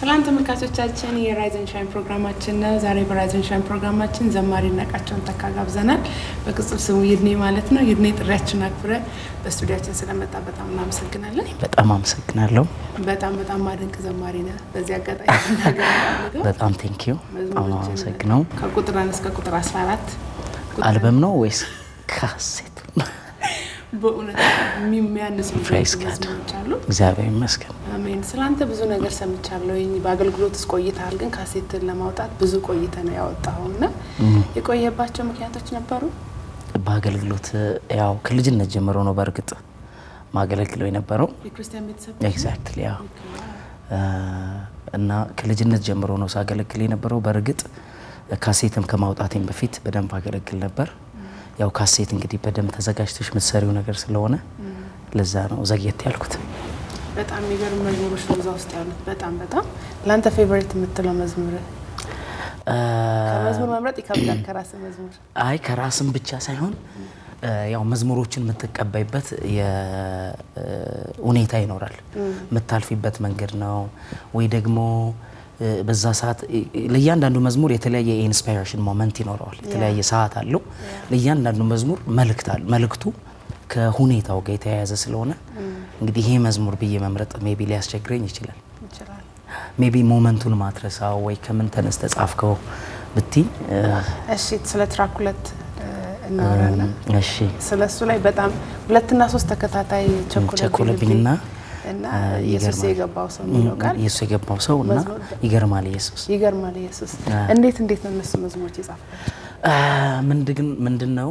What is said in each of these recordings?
ሰላም ተመልካቾቻችን የራይዝ ኤንድ ሻይን ፕሮግራማችን ነው። ዛሬ በራይዝ ኤንድ ሻይን ፕሮግራማችን ዘማሪ ነቃቸውን ተካጋብዘናል። በቅጽል ስሙ ይድኔ ማለት ነው። ይድኔ ጥሪያችን አክብረ በስቱዲዮአችን ስለመጣ በጣም እናመሰግናለን። በጣም አመሰግናለሁ። በጣም ማድንቅ ዘማሪ ነህ። በዚህ አጋጣሚ ተናገራለሁ። በጣም ቴንክ ዩ አመሰግናለሁ። ከቁጥር 1 እስከ ቁጥር 14 አልበም ነው ወይስ ካሴት? በእውነት የሚያንስ ፕሬስ ጋድ እግዚአብሔር ይመስገን። አሜን። ስላንተ ብዙ ነገር ሰምቻለሁኝ። በአገልግሎትስ ቆይተሃል፣ ግን ካሴትን ለማውጣት ብዙ ቆይተ ነው ያወጣውና የቆየባቸው ምክንያቶች ነበሩ? በአገልግሎት ያው ከልጅነት ጀምሮ ነው በርግጥ ማገለግለው የነበረው የክርስቲያን ቤተሰብ ኤግዛክትሊ ያው እና ከልጅነት ጀምሮ ነው ሳገለግል የነበረው። በርግጥ ካሴትም ከማውጣቴም በፊት በደንብ አገለግል ነበር። ያው ካሴት እንግዲህ በደንብ ተዘጋጅተሽ ምትሰሪው ነገር ስለሆነ ለዛ ነው ዘግየት ያልኩት። በጣም የሚገርም መዝሙሮች ነው እዛ ውስጥ ያሉት። በጣም ላንተ ፌቨሪት የምትለው መዝሙር? ከመዝሙር መምረጥ ይከብዳል። ከራስ መዝሙር? አይ ከራስም ብቻ ሳይሆን ያው መዝሙሮችን የምትቀበይበት የሁኔታ ይኖራል። የምታልፊበት መንገድ ነው ወይ ደግሞ በዛ ሰዓት ለእያንዳንዱ መዝሙር የተለያየ ኢንስፓይሬሽን ሞመንት ይኖረዋል። የተለያየ ሰዓት አለው። ለእያንዳንዱ መዝሙር መልእክቱ ከሁኔታው ጋር የተያያዘ ስለሆነ እንግዲህ ይሄ መዝሙር ብዬ መምረጥ ሜቢ ሊያስቸግረኝ ይችላል። ሜቢ ሞመንቱን ማትረሳው ወይ ከምን ተነስተ ጻፍከው ብቲ። እሺ ስለ ትራክ 2 እናወራና እሺ ስለሱ ላይ በጣም 2 እና 3 ተከታታይ ቸኮለብኝና እና ኢየሱስ የገባው ሰው ነው ቃል ኢየሱስ የገባው ሰው እና ይገርማል ኢየሱስ እንዴት ነው እነሱ መዝሙሮች ይጻፋሉ? ምንድነው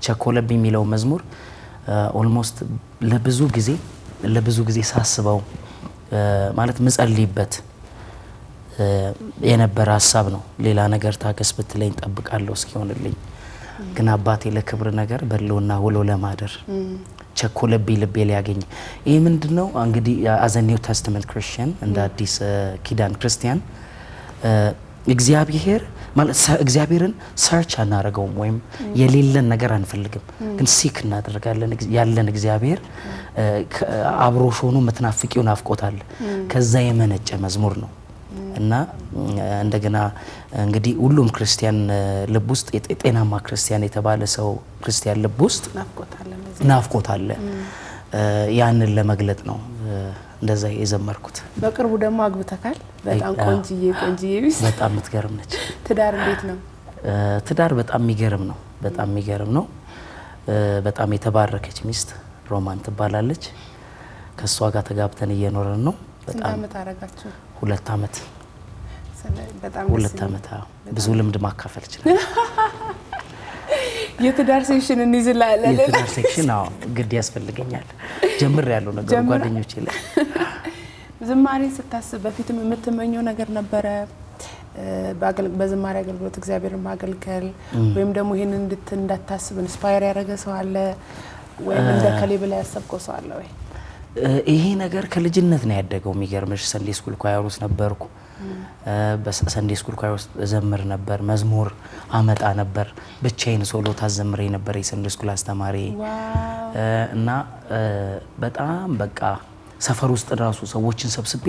ቸኮለብኝ የሚለው መዝሙር ኦልሞስት ለብዙ ጊዜ ሳስበው ማለት ምጸልይበት የነበረ ሐሳብ ነው። ሌላ ነገር ታገስ ብትለኝ ጠብቃለሁ እስኪሆንልኝ፣ ግን አባቴ ለክብር ነገር በልውና ውሎ ለማደር ቸኮለብኝ ልቤ ሊያገኝ። ይሄ ምንድነው እንግዲህ as a New Testament Christian እንደ አዲስ ኪዳን ክርስቲያን እግዚአብሔርን ሰርች አናረገውም ወይም የሌለን ነገር አንፈልግም፣ ግን ሲክ እናደርጋለን። ያለን እግዚአብሔር አብሮሽ ሆኖ መትናፍቂው ናፍቆታል። ከዛ የመነጨ መዝሙር ነው እና እንደገና እንግዲህ ሁሉም ክርስቲያን ልብ ውስጥ ጤናማ ክርስቲያን የተባለ ሰው ክርስቲያን ልብ ውስጥ ናፍቆታል። ያንን ለመግለጥ ነው እንደዛ የዘመርኩት። በቅርቡ ደግሞ አግብተካል። በጣም ቆንጂዬ ሚስት በጣም ምትገርም ነች። ትዳር እንዴት ነው? ትዳር በጣም የሚገርም ነው። በጣም የተባረከች ሚስት ሮማን ትባላለች። ከሷ ጋር ተጋብተን እየኖርን ነው። በጣም አመት አረጋችሁ? 2 አመት። በጣም 2 አመት ብዙ ልምድ ማካፈል ይችላል። የትዳር ሴክሽን እንይዝላለን። የትዳር ሴክሽን አዎ ግድ ያስፈልገኛል። ጀምር ያለው ነገር ጓደኞቼ ላይ ዝማሬ ስታስብ በፊትም የምትመኘው ነገር ነበረ? በዝማሬ አገልግሎት እግዚአብሔርን ማገልገል ወይም ደግሞ ይሄን እንዳታስብ ኢንስፓየር ያደረገ ሰው አለ ወይም እንደ ከሌብላ ያሰብከው ሰው አለ ወይ? ይሄ ነገር ከልጅነት ነው ያደገው። የሚገርምሽ ሰንዴ ስኩል ኳየር ውስጥ ነበርኩ። በሰንዴ ስኩል ኳየር ውስጥ ዘምር ነበር፣ መዝሙር አመጣ ነበር። ብቻዬን ሶሎ ታዘምሬ ነበር የሰንዴ ስኩል አስተማሪ እና በጣም በቃ ሰፈር ውስጥ ራሱ ሰዎችን ሰብስቤ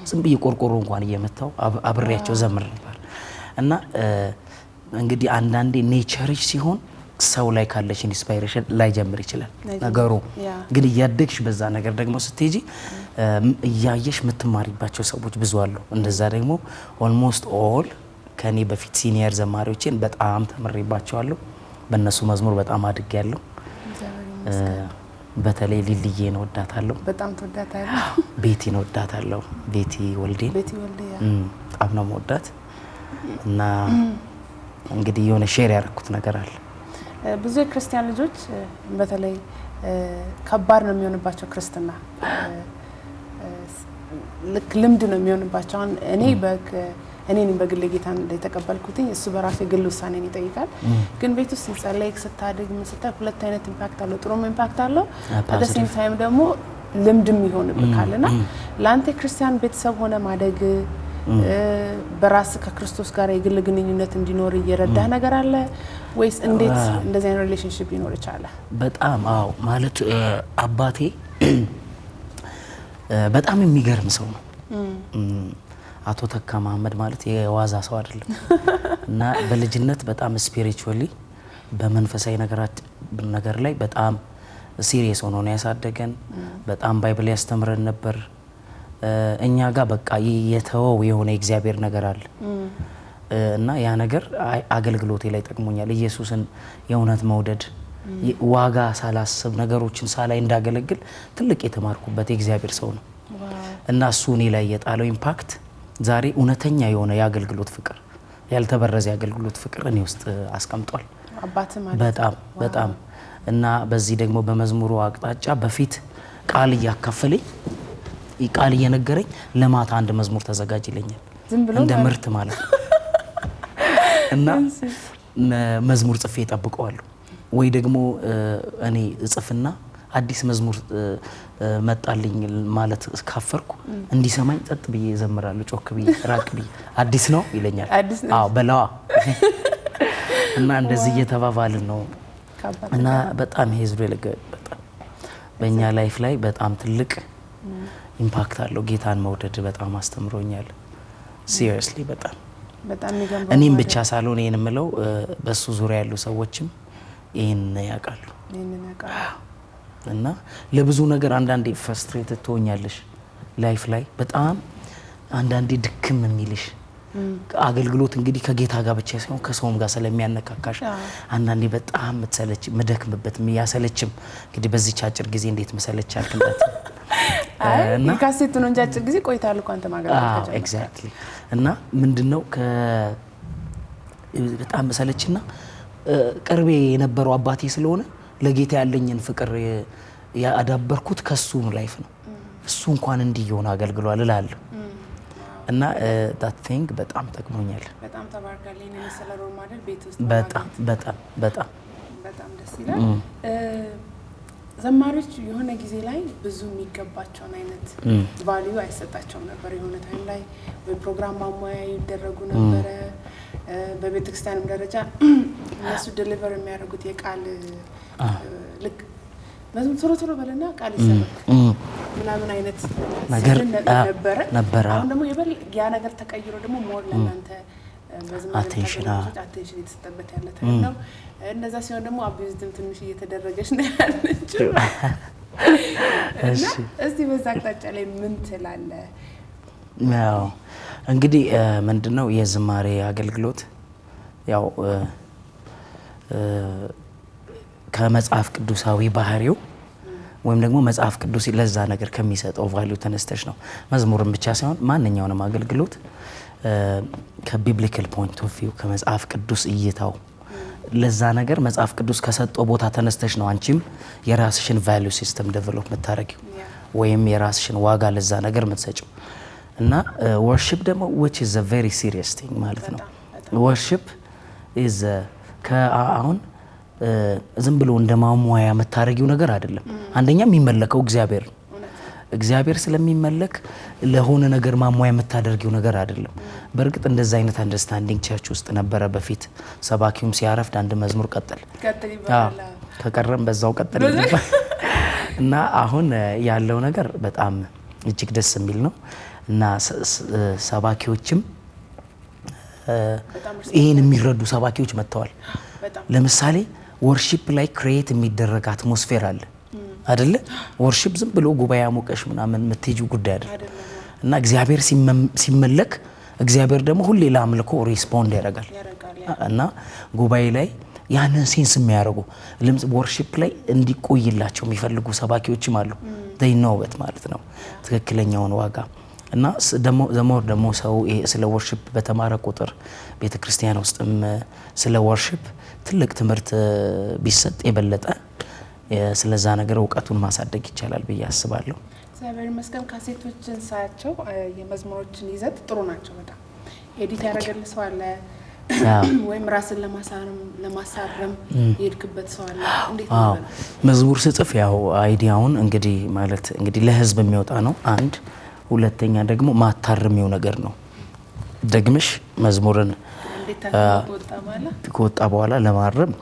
ዝም ብዬ ቆርቆሮ እንኳን እየመታው አብሬያቸው ዘምር ነበር። እና እንግዲህ አንዳንዴ ኔቸርሽ ሲሆን ሰው ላይ ካለሽ ኢንስፓይሬሽን ላይ ጀምር ይችላል ነገሩ። ግን እያደግሽ በዛ ነገር ደግሞ ስትሄጂ እያየሽ የምትማሪባቸው ሰዎች ብዙ አሉ። እንደዛ ደግሞ ኦልሞስት ኦል ከኔ በፊት ሲኒየር ዘማሪዎችን በጣም ተምሬባቸዋለሁ። በእነሱ መዝሙር በጣም አድጌያለሁ። በተለይ ሊልዬን ወዳታለሁ። በጣም ተወዳታለሁ። ቤቲን ወዳታለሁ። ቤቲ ወልዴ በጣም ነው ወዳት እና እንግዲህ የሆነ ሼር ያደረኩት ነገር አለ። ብዙ የክርስቲያን ልጆች በተለይ ከባድ ነው የሚሆንባቸው ክርስትና። ልክ ልምድ ነው የሚሆንባቸው። እኔን በግል ጌታን የተቀበልኩትኝ እሱ በራሴ ግል ውሳኔን ይጠይቃል። ግን ቤት ውስጥ ሲጸለይ ስታድግ መስጠት 2 አይነት ኢምፓክት አለው። ጥሩም ኢምፓክት አለው፣ በደሴም ታይም ደግሞ ልምድም ይሆንብካልና ላንተ ክርስቲያን ቤተሰብ ሆነ ማደግ በራስ ከክርስቶስ ጋር የግል ግንኙነት እንዲኖር እየረዳ ነገር አለ ወይስ እንዴት እንደዚህ አይነት ሪሌሽንሺፕ ይኖር ይችላል? በጣም አዎ። ማለት አባቴ በጣም የሚገርም ሰው ነው። አቶ ተካ መሐመድ ማለት የዋዛ ሰው አይደለም እና በልጅነት በጣም ስፒሪቹዋሊ በመንፈሳዊ ነገር ላይ በጣም ሲሪየስ ሆኖ ነው ያሳደገን። በጣም ባይብል ያስተምረን ነበር። እኛ ጋር በቃ የተወው የሆነ እግዚአብሔር ነገር አለ እና ያ ነገር አገልግሎቴ ላይ ጠቅሞኛል። ኢየሱስን የእውነት መውደድ ዋጋ ሳላስብ ነገሮችን ሳላይ እንዳገለግል ትልቅ የተማርኩበት የእግዚአብሔር ሰው ነው እና እሱ እኔ ላይ የጣለው ኢምፓክት ዛሬ እውነተኛ የሆነ የአገልግሎት ፍቅር ያልተበረዘ የአገልግሎት ፍቅር እኔ ውስጥ አስቀምጧል። በጣም እና በዚህ ደግሞ በመዝሙሩ አቅጣጫ በፊት ቃል እያካፈለኝ ቃል እየነገረኝ ለማታ አንድ መዝሙር ተዘጋጅ ይለኛል እንደ ምርት ማለት ነው እና መዝሙር ጽፌ እጠብቀዋለሁ ወይ ደግሞ እኔ እጽፍና አዲስ መዝሙር መጣልኝ ማለት ካፈርኩ እንዲሰማኝ ጸጥ ብዬ እዘምራለሁ ጮክ ብዬ ራቅ ብዬ አዲስ ነው ይለኛል። አዎ በላዋ እና እንደዚህ እየተባባልን ነው እና በጣም ሄዝሩ በጣም በእኛ ላይፍ ላይ በጣም ትልቅ ኢምፓክት አለው። ጌታን መውደድ በጣም አስተምሮኛል። ሲሪየስሊ በጣም እኔም ብቻ ሳልሆን ይሄን የምለው በሱ ዙሪያ ያሉ ሰዎችም ይሄን ያውቃሉ እና ለብዙ ነገር አንዳንዴ ፍራስትሬትድ ትሆኛለሽ ላይፍ ላይ በጣም አንዳንዴ ድክም የሚልሽ አገልግሎት እንግዲህ ከጌታ ጋር ብቻ ሳይሆን ከሰውም ጋር ስለሚያነካካሽ አንዳንዴ በጣም ምትሰለች መደክምበት ያሰለችም እንግዲህ በዚህ አጭር ጊዜ እንዴት መሰለች አልከንታት እና ካሴት ነው እንጂ አጭር ጊዜ ቆይታል እኮ አንተ ማገለግል ኤግዛክትሊ እና ምንድነው በጣም መሰለችና ቅርቤ የነበረው አባቴ ስለሆነ ለጌታ ያለኝን ፍቅር ያዳበርኩት ከሱ ላይፍ ነው። እሱ እንኳን እንዲሆን አገልግሏል እላለሁ እና that thing በጣም ጠቅሞኛል። በጣም ተባርካለኝ ነው ስለሮም ማደል ቤት ውስጥ በጣም ደስ ይላል። ዘማሪዎች የሆነ ጊዜ ላይ ብዙ የሚገባቸውን አይነት ቫልዩ አይሰጣቸውም ነበር። የሆነ ታይም ላይ ወይ ፕሮግራም ማሟያ ይደረጉ ነበር። በቤተክርስቲያንም ደረጃ እነሱ ዴሊቨር የሚያደርጉት የቃል ልክ መዝሙር ቶሎ በለና ቃል ይሰማል ምናምን አይነት ነገር ነበር። አሁን ደግሞ ያ ነገር ተቀይሮ ደግሞ ሞር ለእናንተ አቴንሽን የተሰጠበት ያለ ታይም ነው። እንደዛ ሲሆን ደግሞ አቢዩዝም ትንሽ እየተደረገች ነው ያለችው። እስቲ በዛ አቅጣጫ ላይ ምን ትላለህ? ያው እንግዲህ ምንድነው የዝማሬ አገልግሎት ያው ከመጽሐፍ ቅዱሳዊ ባህሪው ወይም ደግሞ መጽሐፍ ቅዱስ ለዛ ነገር ከሚሰጠው ቫልዩ ተነስተሽ ነው። መዝሙርም ብቻ ሳይሆን ማንኛውንም አገልግሎት ከቢብሊካል ፖይንት ኦፍ ቪው ከመጽሐፍ ቅዱስ እይታው ለዛ ነገር መጽሐፍ ቅዱስ ከሰጠው ቦታ ተነስተሽ ነው አንቺም የራስሽን ቫልዩ ሲስተም ዴቨሎፕ መታረጊው ወይም የራስሽን ዋጋ ለዛ ነገር መትሰጪው እና worship ደግሞ which is a very serious thing ማለት ነው። worship is ከአሁን ዝም ብሎ እንደማሟያ መታረጊው ነገር አይደለም። አንደኛ የሚመለከው እግዚአብሔር ስለሚመለክ ለሆነ ነገር ማሟያ መታደርጊው ነገር አይደለም። በርግጥ እንደዛ አይነት አንደርስታንዲንግ ቸርች ውስጥ ነበረ በፊት። ሰባኪውም ሲያረፍድ አንድ መዝሙር ቀጥል ይባላል ከቀረም በዛው ቀጥል ይባላል እና አሁን ያለው ነገር በጣም እጅግ ደስ የሚል ነው እና ሰባኪዎችም ይሄን የሚረዱ ሰባኪዎች መጥተዋል። ለምሳሌ ወርሺፕ ላይ ክሬት የሚደረግ አትሞስፌር አለ አይደለ? ወርሺፕ ዝም ብሎ ጉባኤ አሞቀሽ ምናምን የምትሄጂው ጉዳይ አይደለም እና እግዚአብሔር ሲመለክ እግዚአብሔር ደግሞ ሁሌ ለአምልኮ ሪስፖንድ ያደርጋል እና ጉባኤ ላይ ያንን ሴንስ የሚያደርጉ ወርሺፕ ላይ እንዲቆይላቸው የሚፈልጉ ሰባኪዎችም አሉ። they know it ማለት ነው ትክክለኛውን ዋጋ እና ደግሞ ሰው ስለ ወርሺፕ በተማረ ቁጥር ቤተክርስቲያን ውስጥም ስለ ወርሺፕ ትልቅ ትምህርት ቢሰጥ የበለጠ ስለዛ ነገር ዕውቀቱን ማሳደግ ይቻላል ብዬ አስባለሁ። እግዚአብሔር ይመስገን። ካሴቶችን ሳያቸው የመዝሙሮችን ይዘት ጥሩ ናቸው። በጣም ኤዲት ያደረገልህ ሰው አለ ወይም ራስን ለማሳረም የሄድክበት ሰው አለ? እንዴት ነው? መዝሙር ስጽፍ ያው አይዲያውን እንግዲህ ለህዝብ የሚወጣ ነው አንድ፣ ሁለተኛ ደግሞ ማታርሚው ነገር ነው። ደግመሽ መዝሙርን ከወጣ በኋላ ለማረም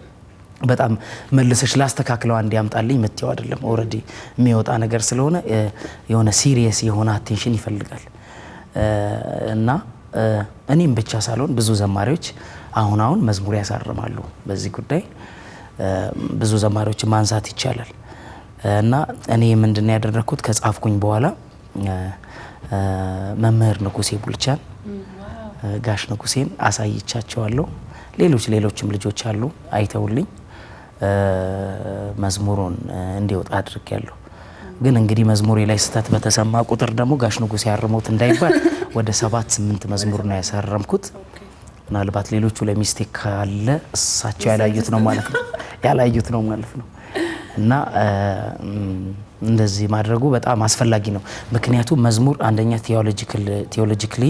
በጣም መልሰሽ ላስተካክለው አንድ ያምጣልኝ መጥተው አይደለም ኦሬዲ የሚወጣ ነገር ስለሆነ የሆነ ሲሪየስ የሆነ አቴንሽን ይፈልጋል እና እኔም ብቻ ሳልሆን ብዙ ዘማሪዎች አሁን መዝሙር ያሳርማሉ። በዚህ ጉዳይ ብዙ ዘማሪዎችን ማንሳት ይቻላል። እና እኔ ምንድነው ያደረኩት ከጻፍኩኝ በኋላ መምህር ንጉሴ ቡልቻን ጋሽ ንጉሴን አሳይቻቸዋለሁ። ሌሎችም ልጆች አሉ አይተውልኝ መዝሙሩን እንዲወጣ አድርጌያለሁ። ግን እንግዲህ መዝሙሬ ላይ ስህተት በተሰማ ቁጥር ደግሞ ጋሽ ንጉሴ ያርሙት እንዳይባል ወደ 7-8 መዝሙር ነው ያሳረምኩት። ምናልባት ሌሎቹ ላይ ሚስቴክ ካለ እሳቸው ያላዩት ነው ማለት ነው። እና እንደዚህ ማድረጉ በጣም አስፈላጊ ነው። ምክንያቱም መዝሙር አንደኛ ቴዎሎጂካሊ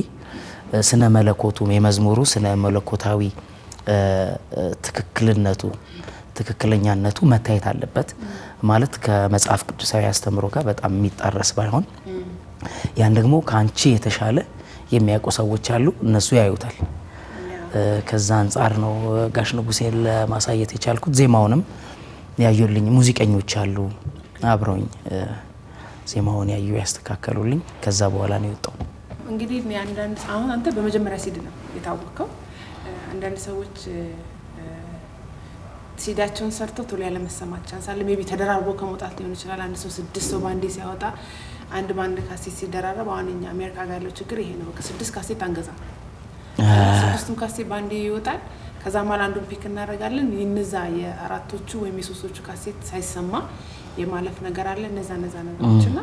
ስነ መለኮቱ የመዝሙሩ ስነ መለኮታዊ ትክክለኛነቱ መታየት አለበት። ማለት ከመጽሐፍ ቅዱሳዊ አስተምሮ ጋር በጣም የሚጣረስ ባይሆን ያን ደግሞ ካንቺ የተሻለ የሚያውቁ ሰዎች አሉ፣ እነሱ ያዩታል። ከዛ አንፃር ነው ጋሽ ንጉሴን ለማሳየት የቻልኩት። ዜማውንም ያዩልኝ ሙዚቀኞች አሉ አብረውኝ ዜማውን ያዩ ያስተካከሉልኝ። ከዛ በኋላ ነው የወጣው። እንግዲህ አንዳንድ አሁን አንተ በመጀመሪያ ሲድ ነው የታወቀው። አንዳንድ ሰዎች ሲዳቸውን ሰርተው ቶሎ ያለ መሰማት ቻንስ አለ። ሜቢ ተደራርቦ ከመውጣት ሊሆን ይችላል። አንድ ሰው 6 ሰው ባንዴ ሲያወጣ አንድ ባንድ ካሴት ሲደራረብ አሁን እኛ አሜሪካ ጋር ያለው ችግር ይሄ ነው። ከ6 ካሴት አንገዛ 6ቱም ካሴት ባንዴ ይወጣል። ከዛ ማል አንዱን ፒክ እናደርጋለን። ይነዛ የአራቶቹ ወይም የሶስቶቹ ካሴት ሳይሰማ የማለፍ ነገር አለ። እነዛ ነገሮችና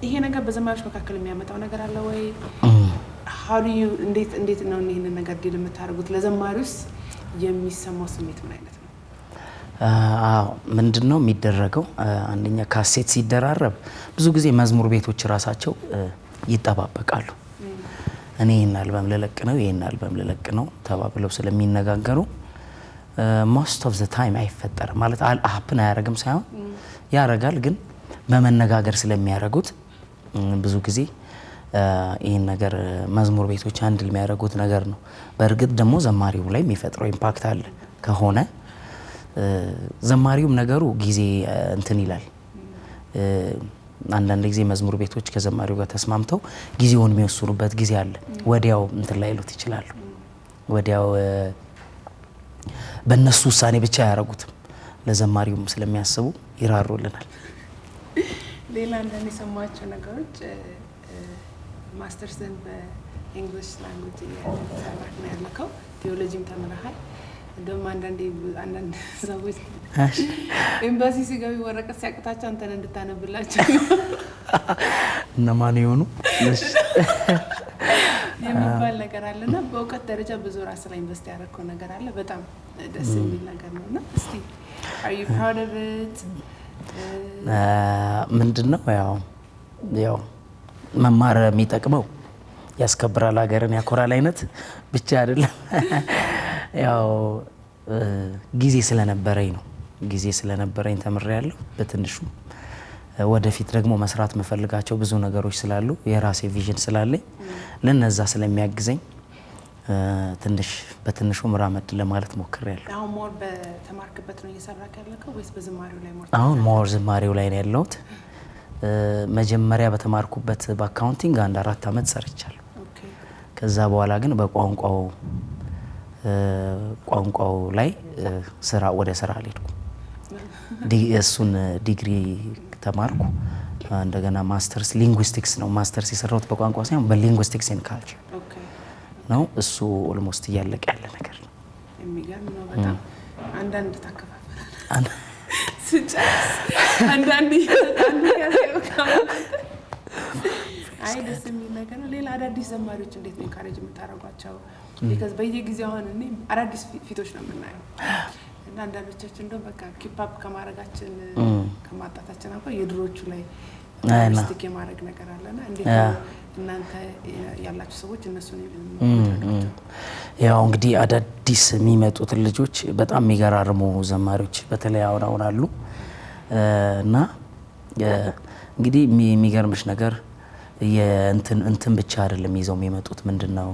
ይሄ ነገር በዘማሪዎች መካከል የሚያመጣው ነገር አለ ወይ? how do you እንዴት ነው ይሄንን ነገር ዲል የምታደርጉት? ለዘማሪውስ የሚሰማው ስሜት ምን አይነት ነው? ምንድነው የሚደረገው? አንደኛ ካሴት ሲደራረብ ብዙ ጊዜ መዝሙር ቤቶች ራሳቸው ይጠባበቃሉ። እኔ ይሄን አልበም ልለቅ ነው ተባብለው ስለሚነጋገሩ most of the time አይፈጠርም ማለት ሀፕን አያረግም ሳይሆን ያረጋል፣ ግን በመነጋገር ስለሚያረጉት ብዙ ጊዜ ይሄን ነገር መዝሙር ቤቶች አንድል የሚያረጉት ነገር ነው። በእርግጥ ደግሞ ዘማሪው ላይ የሚፈጥረው ኢምፓክት አለ ከሆነ ዘማሪውም ነገሩ ጊዜ እንትን ይላል። አንዳንድ ጊዜ መዝሙር ቤቶች ከዘማሪው ጋር ተስማምተው ጊዜውን የሚወስኑበት ጊዜ አለ። ወዲያው እንትን ላይሉት ይችላሉ። ወዲያው በእነሱ ውሳኔ ብቻ ያረጉትም ለዘማሪውም ስለሚያስቡ ይራሩልናል። ሌላ አንዳንድ የሰማቸው ነገሮች ማስተርስን በእንግሊሽ ላንጉዌጅ እየተማርክ ነው ያለከው፣ ቴዎሎጂም ተምረሃል። እንደውም አንዳንድ ሰዎች ኤምባሲ ሲገቡ ወረቀት ሲያቅታቸው አንተን እንድታነብላቸው እነማን ይሆኑ የሚባል ነገር አለና በእውቀት ደረጃ ብዙ ራስ ላይ ኢንቨስት ያደረከው ነገር አለ። በጣም ደስ የሚል ነገር ነውና እስቲ are you proud of it? ምንድነው ያው መማር የሚጠቅመው ያስከብራል፣ ሀገርን ያኮራል አይነት ብቻ አይደለም። ያው ጊዜ ስለነበረኝ ተምሬያለሁ በትንሹ። ወደፊት ደግሞ መስራት መፈልጋቸው ብዙ ነገሮች ስላሉ የራሴ ቪዥን ስላለኝ ለነዛ ስለሚያግዘኝ በትንሹ ምራመድ ለማለት ሞክሬያለሁ። አሁን ሞር በተማርክበት ነው እየሰራክ ያለከው ወይስ በዝማሬው ላይ ሞር? አሁን ሞር ዝማሬው ላይ ነው ያለሁት። መጀመሪያ በተማርኩበት በአካውንቲንግ 4 አመት ሰርቻለሁ። ከዛ በኋላ ግን በቋንቋው ላይ ወደ ስራ አልሄድኩም። እሱን ዲግሪ ተማርኩ። እንደገና ማስተርስ ሊንጉዊስቲክስ ነው። ማስተርስ የሰራሁት በቋንቋ ሳይሆን በሊንጉዊስቲክስ ኤንድ ካልቸር ነው። እሱ ኦልሞስት እያለቀ ያለ ነገር ነው። የሚገርም ነው በጣም። አንዳንድ ታከፋፈራለህ ስጨርስ አንዳንድ አይ ደስ የሚል ነገር ነው። ሌላ አዳዲስ ዘማሪዎች እንዴት ነው ኢንካሬጅ የምታደርጓቸው? ቢካዝ በየጊዜው አሁን እኔ አዳዲስ ፊቶች ነው የምናየው እና አንዳንዶቻችን እንደውም በቃ ኪፕ አፕ ከማድረጋችን ከማጣታችን አልፎ የድሮቹ ላይ ስቲክ የማድረግ ነገር አለና እንዴት እናንተ ያላችሁ ሰዎች እነሱን የምታደርጓቸው? ያው እንግዲህ አዳዲስ የሚመጡት ልጆች በጣም የሚገራርሙ ዘማሪዎች በተለይ አሁን አሉ እና እንግዲህ የሚገርምሽ ነገር እንትን ብቻ አይደለም ይዘው የሚመጡት። ምንድነው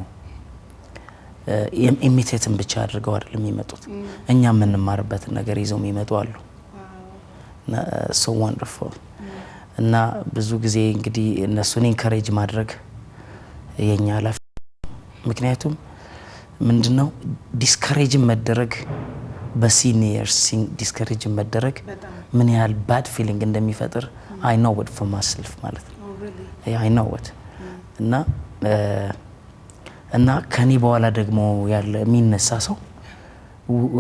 ኢሚቴትን ብቻ አድርገው አይደለም የሚመጡት፣ እኛ የምንማርበትን ነገር ይዘው የሚመጡ አሉ። so wonderful እና ብዙ ጊዜ እንግዲህ እነሱን ኢንካሬጅ ማድረግ የኛ ኃላፊ ምክንያቱም ምንድነው ዲስከሬጅ መደረግ በሲኒየርስ ዲስከሬጅ መደረግ ምን ያህል ባድ ፊሊንግ እንደሚፈጥር I know what for myself ማለት ነው I know what እና ከኔ በኋላ ደግሞ ያለ የሚነሳ ሰው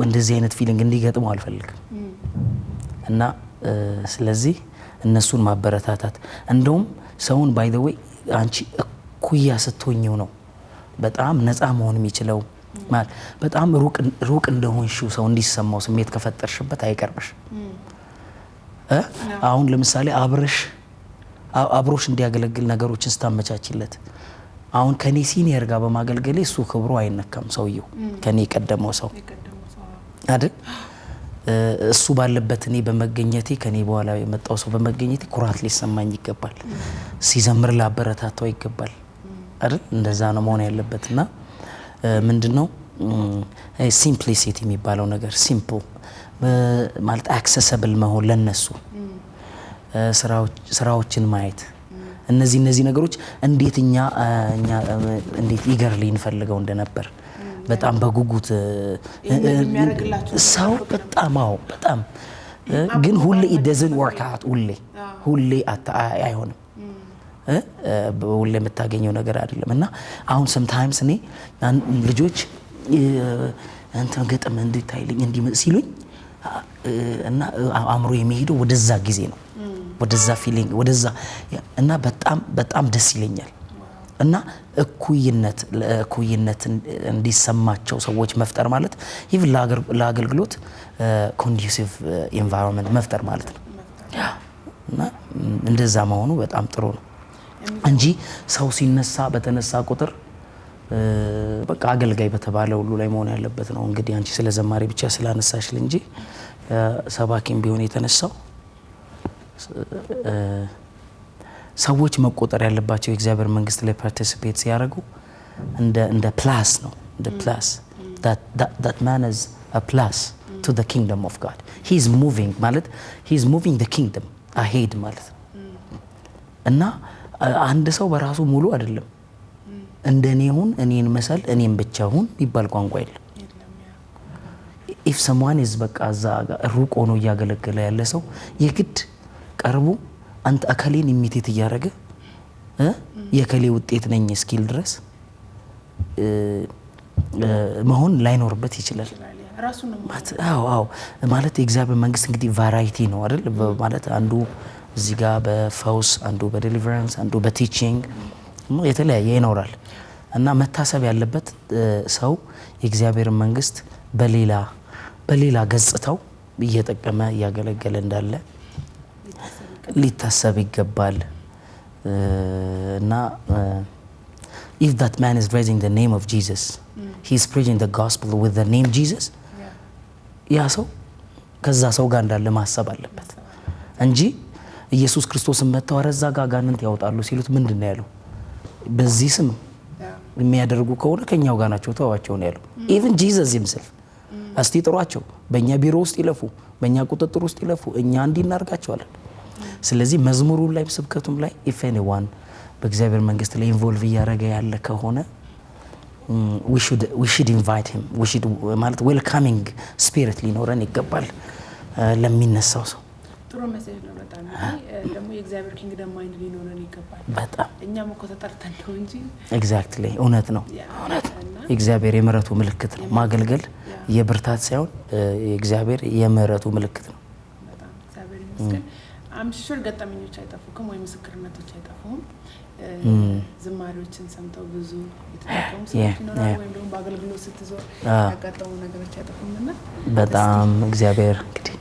እንደዚህ አይነት ፊሊንግ እንዲገጥመው አልፈልግም እና ስለዚህ እነሱን ማበረታታት እንደውም ሰውን by the way አንቺ እኩያ ስትሆኚው ነው በጣም ነፃ መሆን የሚችለው ማለት በጣም ሩቅ እንደሆንሽው ሰው እንዲሰማው ስሜት ከፈጠርሽበት አይቀርብሽ አሁን ለምሳሌ አብሮሽ እንዲያገለግል ነገሮችን ስታመቻችለት አሁን ከኔ ሲኒየር ጋር በማገልገሌ እሱ ክብሩ አይነካም ሰውየው ከኔ ቀደመው ሰው አይደል እሱ ባለበት እኔ በመገኘቴ ከኔ በኋላ የመጣው ሰው በመገኘቴ ኩራት ሊሰማኝ ይገባል ሲዘምር ላበረታታው ይገባል አይደል እንደዛ ነው መሆን ያለበትና ምንድነው ሲምፕሊሲቲ የሚባለው ነገር ሲምፕል ማለት አክሰሰብል መሆን ለነሱ ስራዎችን ማየት እነዚህ ነገሮች እንዴት እኛ እንዴት ይገርሊ እንፈልገው እንደነበር በጣም በጉጉት ሰው በጣም ግን ሁሌ it doesn't work out ሁሌ አይሆንም ሁሌ የምታገኘው ነገር አይደለም እና አሁን sometimes እኔ ልጆች እንትን ገጠም እንድታይልኝ ሲሉኝ እና አምሮ የሚሄደው ወደዛ ጊዜ ነው ወደዛ ፊሊንግ ወደዛ እና በጣም ደስ ይለኛል እና እኩይነት እንዲሰማቸው ሰዎች መፍጠር ማለት even ለአገልግሎት conducive environment መፍጠር ማለት ነው እና እንደዛ መሆኑ በጣም ጥሩ ነው እንጂ ሰው ሲነሳ በተነሳ ቁጥር በቃ አገልጋይ በተባለ ሁሉ ላይ መሆን ያለበት ነው እንግዲህ አንቺ ስለ ዘማሪ ብቻ ስላነሳሽል እንጂ ሰባኪም ቢሆን የተነሳው ሰዎች መቆጠር ያለባቸው የእግዚአብሔር መንግስት ላይ ፓርቲሲፔት ሲያደርጉ እንደ ፕላስ ነው እንደ ፕላስ that man is a plus to the kingdom of God he is moving the kingdom ahead ማለት ነው እና አንድ ሰው በራሱ ሙሉ አይደለም እንደኔሁን እኔን መሰል እኔን ብቻ ሁን ይባል ቋንቋ የለም if someone is በቃ ሩቅ ሆኖ ያገለገለ ያለ ሰው የግድ ቀርቡ አንተ አከሌን ኢሚቴት ያያረገ የከሌ ውጤት ነኝ ስኪል ድረስ መሆን ላይኖርበት ይችላል ራሱ ነው ማለት የእግዚአብሔር መንግስት እንግዲህ ቫራይቲ ነው አይደል ማለት አንዱ እዚህ ጋር በፈውስ አንዱ በዲሊቨራንስ አንዱ በቲቺንግ የተለያየ ይኖራል እና መታሰብ ያለበት ሰው የእግዚአብሔር መንግስት በሌላ ገጽታው እየተጠቀመ ያገለገለ እንዳለ ሊታሰብ ይገባል እና if that man is raising the name of Jesus he is preaching the gospel with the name Jesus ያ ሰው ከዛ ሰው ጋር እንዳለ ማሰብ አለበት እንጂ ኢየሱስ ክርስቶስን መተው አረዛ ጋር ጋንንት ያወጣሉ ሲሉት ምንድነው ያለው በዚህ ስም የሚያደርጉ ከሆነ ከኛው ጋር ናቸው ተዋቸው ነው ያለው even Jesus himself እስቲ ጥሯቸው በእኛ ቢሮ ውስጥ ይለፉ በእኛ ቁጥጥር ውስጥ ይለፉ እኛ እንዲናርጋቸዋለን ስለዚህ መዝሙሩ ላይ ስብከቱም ላይ if anyone በእግዚአብሔር መንግስት ላይ ኢንቮልቭ ያረጋ ያለ ከሆነ we should invite him we should ማለት welcoming spirit ሊኖረን ይገባል ለሚነሳው ሰው ጥሩ ሜሴጅ ነው በጣም ደግሞ የእግዚአብሔር ኪንግደም ማይንድ ሊኖረን ይገባል በጣም እኛም እኮ ተጠርተን ነው እንጂ ኤግዛክትሊ እውነት ነው የእግዚአብሔር የምሕረቱ ምልክት ነው ማገልገል የብርታት ሳይሆን የእግዚአብሔር የምሕረቱ ምልክት ነው በጣም እግዚአብሔር ይመስገን አምሹር ገጠመኞች አይጠፉም ወይ ምስክርነቶች አይጠፉም ዝማሬዎችን ሰምተው ብዙ የተጠቀሙ ሰዎች ይኖራሉ ወይም ደግሞ በአገልግሎት ስትዞር ያጋጠሙ ነገሮች አይጠፉምና በጣም እግዚአብሔር እንግዲህ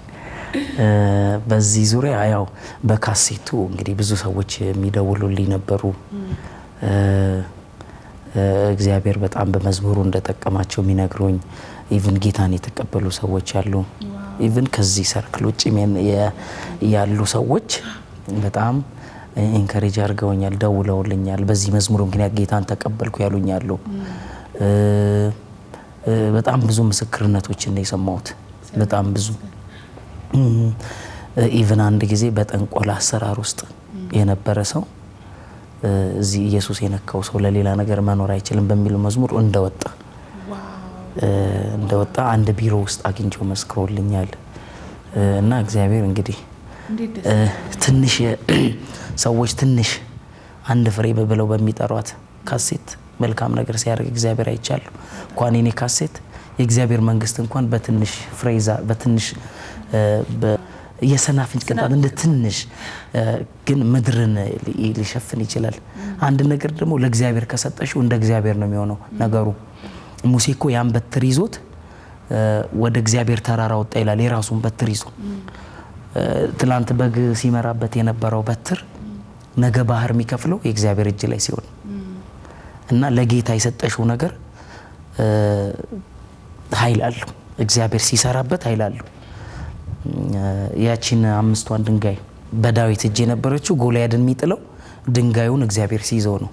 በዚህ ዙሪያ ያው በካሴቱ እንግዲህ ብዙ ሰዎች የሚደውሉልኝ ነበሩ እግዚአብሔር በጣም በመዝሙሩ እንደተጠቀማቸው የሚነግሩኝ ኢቭን ጌታን የተቀበሉ ሰዎች አሉ ኢቭን ከዚህ ሰርክል ውጪ ያሉ ሰዎች በጣም ኢንካሬጅ አድርገውኛል ደውለውልኛል በዚህ መዝሙር ምክንያት ጌታን ተቀበልኩ ያሉኛሉ በጣም ብዙ ምስክርነቶችን ነው የሰማሁት በጣም ብዙ ኢቭን አንድ ጊዜ በጠንቆላ አሰራር ውስጥ የነበረ ሰው እዚህ ኢየሱስ የነካው ሰው ለሌላ ነገር መኖር አይችልም በሚል መዝሙር እንደወጣ አንድ ቢሮ ውስጥ አግኝቼው መስክሮልኛል። እና እግዚአብሔር እንግዲህ ትንሽ ሰዎች ትንሽ አንድ ፍሬ ብለው በሚጠሯት ካሴት መልካም ነገር ሲያደርግ እግዚአብሔር አይቻለሁ። እንኳን የኔ ካሴት የእግዚአብሔር መንግስት እንኳን በትንሽ ፍሬዛ በትንሽ የሰናፍጭ ቅንጣት እንደ ትንሽ ግን ምድርን ሊሸፍን ይችላል። አንድ ነገር ደግሞ ለእግዚአብሔር ከሰጠሽው እንደ እግዚአብሔር ነው የሚሆነው ነገሩ። ሙሴ እኮ ያን በትር ይዞት ወደ እግዚአብሔር ተራራ ወጣ ይላል። የራሱን በትር ይዞ ትላንት በግ ሲመራበት የነበረው በትር ነገ ባህር የሚከፍለው የእግዚአብሔር እጅ ላይ ሲሆን እና ለጌታ የሰጠሽው ነገር ኃይል አለው። እግዚአብሔር ሲሰራበት ኃይል አለው። ያቺን 5ቷን ድንጋይ በዳዊት እጅ የነበረችው ጎልያድን የሚጥለው ድንጋዩን እግዚአብሔር ሲይዘው ነው።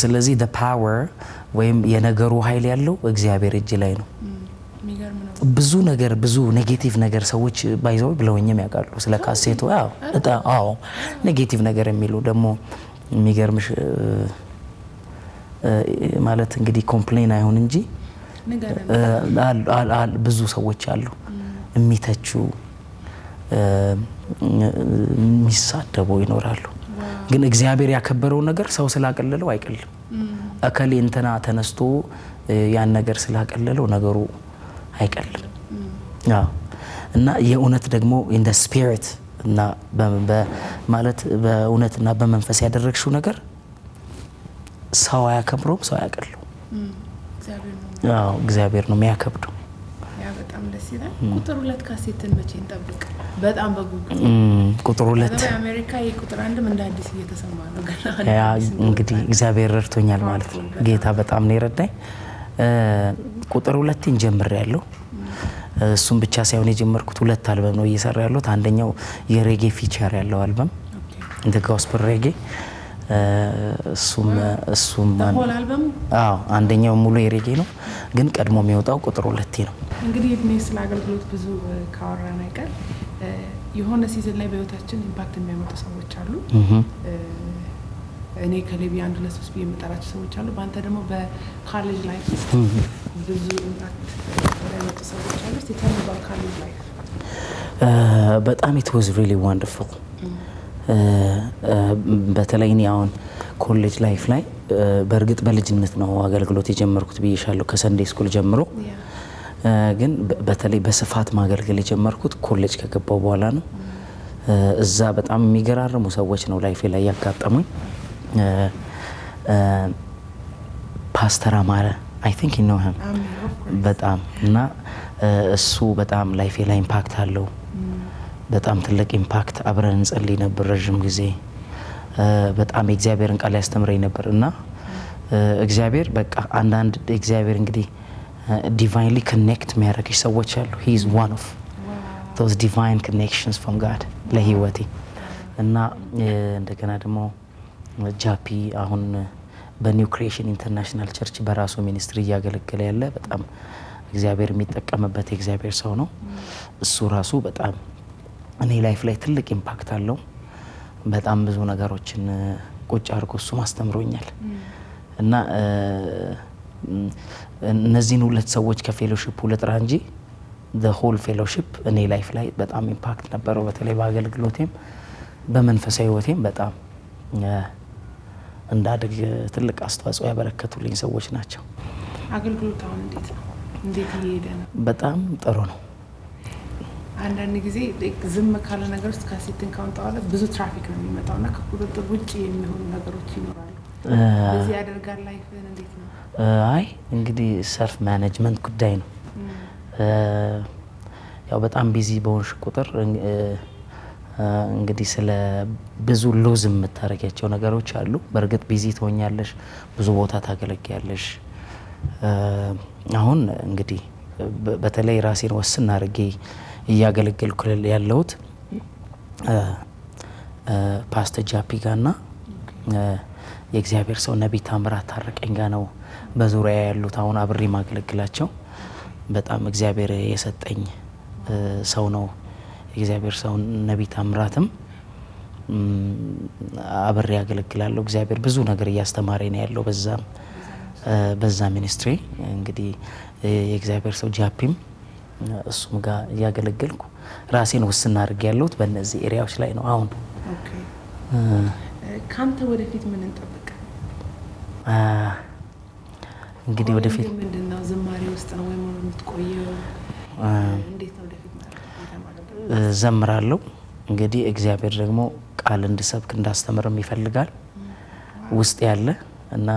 ስለዚህ the power ወይም የነገሩ ኃይል ያለው እግዚአብሔር እጅ ላይ ነው። ብዙ ነገር ብዙ ኔጌቲቭ ነገር ሰዎች ባይዘው ብለውኝም ያውቃሉ ስለ ካሴቱ። አዎ ኔጌቲቭ ነገር የሚሉ ደግሞ የሚገርምሽ ማለት እንግዲህ ኮምፕሌን አይሆን እንጂ ብዙ ሰዎች አሉ የሚተቹ የሚሳደቡ ይኖራሉ። ግን እግዚአብሔር ያከበረው ነገር ሰው ስላቀለለው አይቀልም። እከሌ እንትና ተነስቶ ያን ነገር ስላቀለለው ነገሩ አይቀልም። እና የእውነት ደግሞ in the spirit እና ማለት በእውነትና በመንፈስ ያደረግሽው ነገር ሰው አያከብረውም፣ ሰው አያቀልለው። እግዚአብሔር ነው የሚያከብደው። በጣም ደስ ይላል። ቁጥር 2 ካሴትን መቼ እንጠብቅ? በጣም በጉጉት ቁጥር 2 በአሜሪካ ቁጥር 1 እንደ አዲስ እየተሰማ ነው ገና። እንግዲህ እግዚአብሔር ረድቶኛል ማለት ነው። ጌታ በጣም ነው የረዳኝ። ቁጥር 2 ጀምሬያለሁ። እሱም ብቻ ሳይሆን የጀመርኩት 2 አልበም ነው እየሰራ ያለሁት። አንደኛው የሬጌ ፊቸር ያለው አልበም the gospel reggae እሱም አንደኛው ሙሉ የሬጌ ነው፣ ግን ቀድሞ የሚወጣው ቁጥር 2 ነው። እንግዲህ እድሜ ስለ አገልግሎት ብዙ ካወራን አይቀር የሆነ ሲዝን ላይ በህይወታችን ኢምፓክት የሚያመጡ ሰዎች አሉ። እኔ ከሌቢ 1-2-3 ብዬ የምጠራቸው ሰዎች አሉ። በአንተ ደግሞ በካሌጅ ላይፍ ብዙ ኢምፓክት የሚያመጡ ሰዎች አሉ። እስቲ tell me about college life። በጣም it was really wonderful። በተለይ እኔ አሁን ኮሌጅ ላይፍ ላይ በእርግጥ በልጅነት ነው አገልግሎት የጀመርኩት ብዬሻለሁ፣ ከሰንዴ ስኩል ጀምሮ። ግን በተለይ በስፋት ማገልገል የጀመርኩት ኮሌጅ ከገባው በኋላ ነው። እዛ በጣም የሚገራርሙ ሰዎች ነው ላይፌ ላይ ያጋጠሙኝ። ፓስተር አማረ I think you know him በጣም እና እሱ በጣም ላይፌ ላይ ኢምፓክት አለው። በጣም ትልቅ ኢምፓክት። አብረን እንጸልይ ነበር ረጅም ጊዜ። በጣም የእግዚአብሔርን ቃል ያስተምረኝ ነበር እና እግዚአብሔር በቃ አንዳንድ እግዚአብሔር እንግዲህ ዲቫይንሊ ኮኔክት የሚያደርግሽ ሰዎች አሉ። he is one of those divine connections from God ለህይወቴ። እና እንደገና ደግሞ ጃፒ አሁን በኒው ክሪኤሽን ኢንተርናሽናል ቸርች በራሱ ሚኒስትሪ እያገለገለ ያለ በጣም እግዚአብሔር የሚጠቀምበት የእግዚአብሔር ሰው ነው። እሱ ራሱ በጣም እኔ ላይፍ ላይ ትልቅ ኢምፓክት አለው። በጣም ብዙ ነገሮችን ቁጭ አድርጎ እሱ ማስተምሮኛል። እና እነዚህን 2 ሰዎች ከፌሎሺፕ ልጥራ እንጂ the whole fellowship እኔ ላይፍ ላይ በጣም ኢምፓክት ነበረው። በተለይ በአገልግሎቴም በመንፈሳዊ ህይወቴም በጣም እንዳድግ ትልቅ አስተዋጽኦ ያበረከቱልኝ ሰዎች ናቸው። አገልግሎት አሁን እንዴት ነው? እንዴት እየሄደ ነው? በጣም ጥሩ ነው። አንዳንድ ጊዜ ዝም ካለ ነገር ውስጥ ካሴትን ካወጣው ብዙ ትራፊክ ነው የሚመጣውና ከቁጥጥር ውጭ የሚሆኑ ነገሮች ይኖራሉ። እዚህ ያደርጋል ላይፍን እንዴት ነው? አይ እንግዲህ ሰልፍ ማኔጅመንት ጉዳይ ነው። ያው በጣም ቢዚ በሆንሽ ቁጥር እንግዲህ ስለ ብዙ ሎዝ የምታረጋቸው ነገሮች አሉ። በእርግጥ ቢዚ ትሆኛለሽ፣ ብዙ ቦታ ታገለግያለሽ። አሁን እንግዲህ በተለይ ራሴን ወስን አድርጌ እያገለገልኩ ያለሁት ፓስተር ጃፒ ጋርና የእግዚአብሔር ሰው ነቢይ ታምራት ታረቀኝ ጋር ነው በዙሪያ ያሉት አሁን አብሬ ማገለግላቸው። በጣም እግዚአብሔር የሰጠኝ ሰው ነው የእግዚአብሔር ሰው ነቢይ ታምራትም አብሬ ያገለግላለሁ። እግዚአብሔር ብዙ ነገር እያስተማረኝ ነው ያለው በዛ ሚኒስትሪ እንግዲህ የእግዚአብሔር ሰው ጃፒም እሱም ጋር እያገለገልኩ ራሴን ውስና አድርጌ ያለሁት በእነዚህ ኤሪያዎች ላይ ነው አሁን። ኦኬ ካንተ ወደፊት ምን እንጠብቅ? እንግዲህ ወደፊት ምንድነው ዝማሬ ውስጥ ነው ወይ የምትቆየው? እንዴት ነው ወደፊት ዘምራለሁ። እንግዲህ እግዚአብሔር ደግሞ ቃል እንድሰብክ እንዳስተምርም ይፈልጋል ውስጥ ያለ እና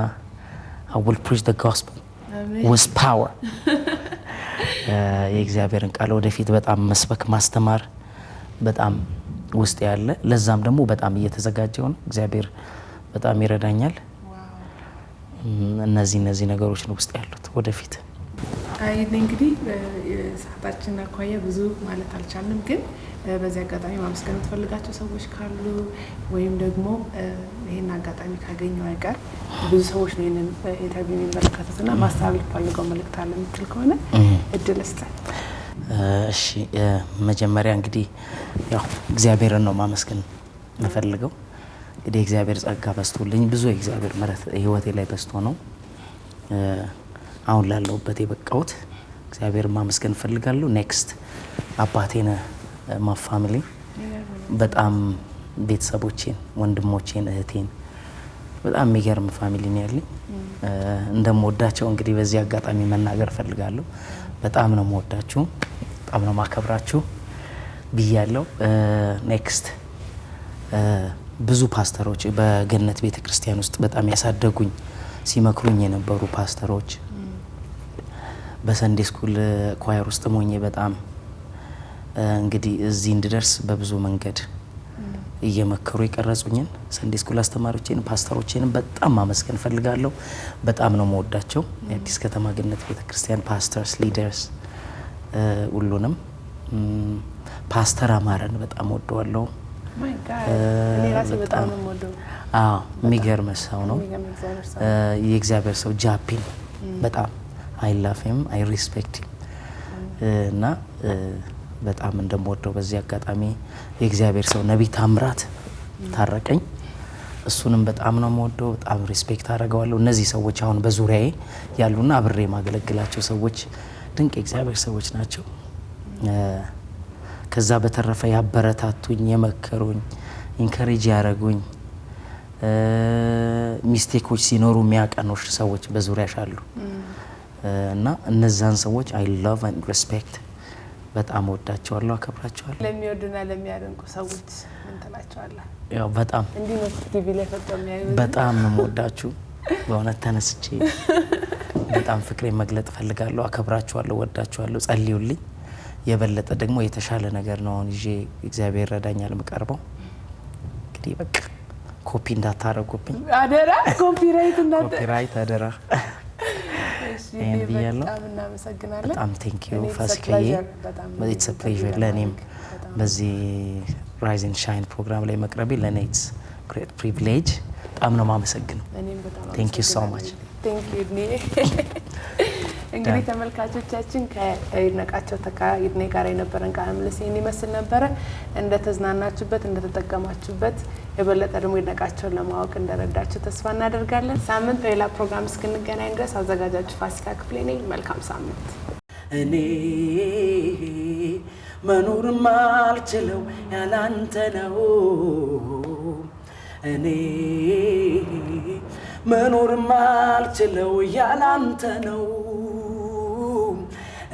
I will preach the gospel with power የእግዚአብሔርን ቃል ወደፊት በጣም መስበክ ማስተማር በጣም ውስጥ ያለ ለዛም ደግሞ በጣም እየተዘጋጀው ነው። እግዚአብሔር በጣም ይረዳኛል። እነዚህ ነገሮች ነው ውስጥ ያሉት ወደፊት። አይ እንግዲህ ሰዓታችን አኳያ ብዙ ማለት አልቻልንም፣ ግን በዚህ አጋጣሚ ማመስገን የምትፈልጋቸው ሰዎች ካሉ ወይም ደግሞ ይሄን አጋጣሚ ካገኘው አይቀር ብዙ ሰዎች ነው ይሄንን ኢንተርቪው የሚመለከቱትና ማስተላለፍ ፈልገው መልእክት አለ የምትል ከሆነ እድል ስጠን። እሺ መጀመሪያ እንግዲህ ያው እግዚአብሔርን ነው ማመስገን የምፈልገው። እንግዲህ እግዚአብሔር ጸጋ በስቶልኝ ብዙ የእግዚአብሔር ምሕረት ህይወቴ ላይ በስቶ ነው አሁን ላለሁበት የበቃሁት። እግዚአብሔር ማመስገን ፈልጋለሁ። ኔክስት አባቴን ፋሚሊ በጣም ቤተሰቦቼን፣ ወንድሞቼን፣ እህቴን በጣም የሚገርም ፋሚሊ ነው ያለኝ። እንደምወዳቸው እንግዲህ በዚህ አጋጣሚ መናገር ፈልጋለሁ። በጣም ነው የምወዳችሁ፣ በጣም ነው ማከብራችሁ ብያለሁ። ኔክስት ብዙ ፓስተሮች በገነት ቤተክርስቲያን ውስጥ በጣም ያሳደጉኝ ሲመክሩኝ የነበሩ ፓስተሮች በሰንዴ ስኩል ኳየር ውስጥ ሞኜ በጣም እንግዲህ እዚህ እንድደርስ በብዙ መንገድ እየመከሩ የቀረጹኝን ሰንዴ ስኩል አስተማሪዎቼን ፓስተሮቼን በጣም ማመስገን ፈልጋለሁ። በጣም ነው የምወዳቸው። የአዲስ ከተማ ገነት ቤተክርስቲያን ፓስተርስ ሊደርስ ሁሉንም ፓስተር አማረን በጣም ወደዋለሁ። ማይ ጋድ እኔ ራሴ በጣም ነው የምወደው። የሚገርም ሰው ነው የእግዚአብሔር ሰው ጃፒን በጣም I love him, I respect him እና በጣም እንደምወደው በዚህ አጋጣሚ የእግዚአብሔር ሰው ነብይ ታምራት ታረቀኝ እሱንም በጣም ነው የምወደው፣ በጣም ሪስፔክት አደርገዋለሁ። እነዚህ ሰዎች አሁን በዙሪያዬ ያሉና አብሬ ማገለግላቸው ሰዎች ድንቅ የእግዚአብሔር ሰዎች ናቸው። ከዛ በተረፈ ያበረታቱኝ፣ የመከሩኝ፣ ኢንከሬጅ ያደረጉኝ ሚስቴኮች ሲኖሩ የሚያቀኑሽ ሰዎች በዙሪያሽ አሉ እና እነዛን ሰዎች I love and respect በጣም ወዳቸዋለሁ፣ አከብራቸዋለሁ። ለሚወዱና ለሚያደንቁ ሰዎች ምን ትላቸዋለህ? ያው በጣም እንዲህ ነው ቲቪ ላይ ፈጥተው የሚያዩ በጣም ነው የምወዳችሁ። በእውነት ተነስቼ በጣም ፍቅሬን መግለጥ ፈልጋለሁ። አከብራቸዋለሁ፣ ወዳቸዋለሁ። ጸልዩልኝ። የበለጠ ደግሞ የተሻለ ነገር ነው ይዤ እግዚአብሔር ረዳኛል የምቀርበው። እንግዲህ በቃ ኮፒ እንዳታረጉብኝ አደራ፣ ኮፒራይት አደራ። በጣም እናመሰግናለን። በጣም ቴንክ ዩ ፋሲካዬ። ኢትስ አ ፕሌዠር ለኔም በዚህ ራይዝ ኤንድ ሻይን ፕሮግራም ላይ መቅረቤ ለኔ ኢትስ ግሬት ፕሪቪሌጅ። በጣም ነው የማመሰግነው። ቴንክ ዩ ሶ ማች። ቴንክ ዩ እንግዲህ ተመልካቾቻችን ከይድነቃቸው ይድኔ ጋር የነበረን ቃለ ምልልስ ይመስል ነበረ። እንደተዝናናችሁበት እንደተጠቀማችሁበት የበለጠ ደግሞ ይድነቃቸውን ለማወቅ እንደረዳችሁ ተስፋ እናደርጋለን። ሳምንት በሌላ ፕሮግራም እስክንገናኝ ድረስ አዘጋጃችሁ ፋሲካ ክፍሌ ነኝ። መልካም ሳምንት። እኔ መኖር ማልችለው ያላንተ ነው። እኔ መኖር ማልችለው ያላንተ ነው።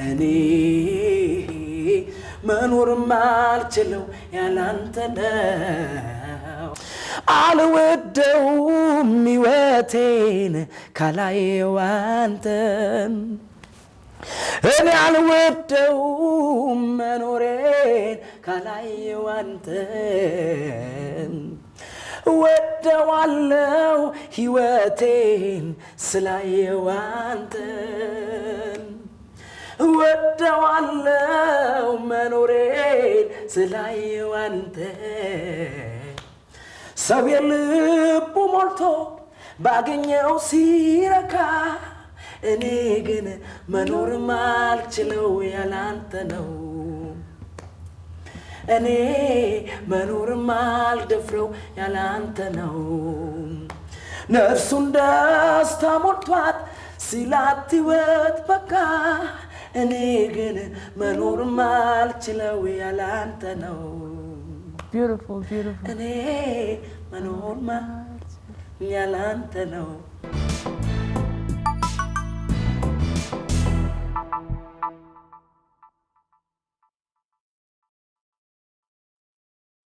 እኔ መኖር ማልችለው ያላንተ ነው። አልወደውም ሕይወቴን ካላየው አንተን። እኔ አልወደውም መኖሬን ካላየው አንተን። ወደዋለው ሕይወቴን ስላየው አንተን። ወደዋለው መኖሬን ስላየው አንተን። ሰው የልቡ ሞልቶ ባገኘው ሲረካ፣ እኔ ግን መኖር ማልችለው ያላንተ ነው። እኔ መኖርም አልደፍረው ያላንተ ነው ነፍሱን ደስታ ሞልቷት ሲላት ሕይወት በቃ እኔ ግን መኖርም አልችለው ያላንተ ነው beautiful እኔ መኖርም ያላንተ ነው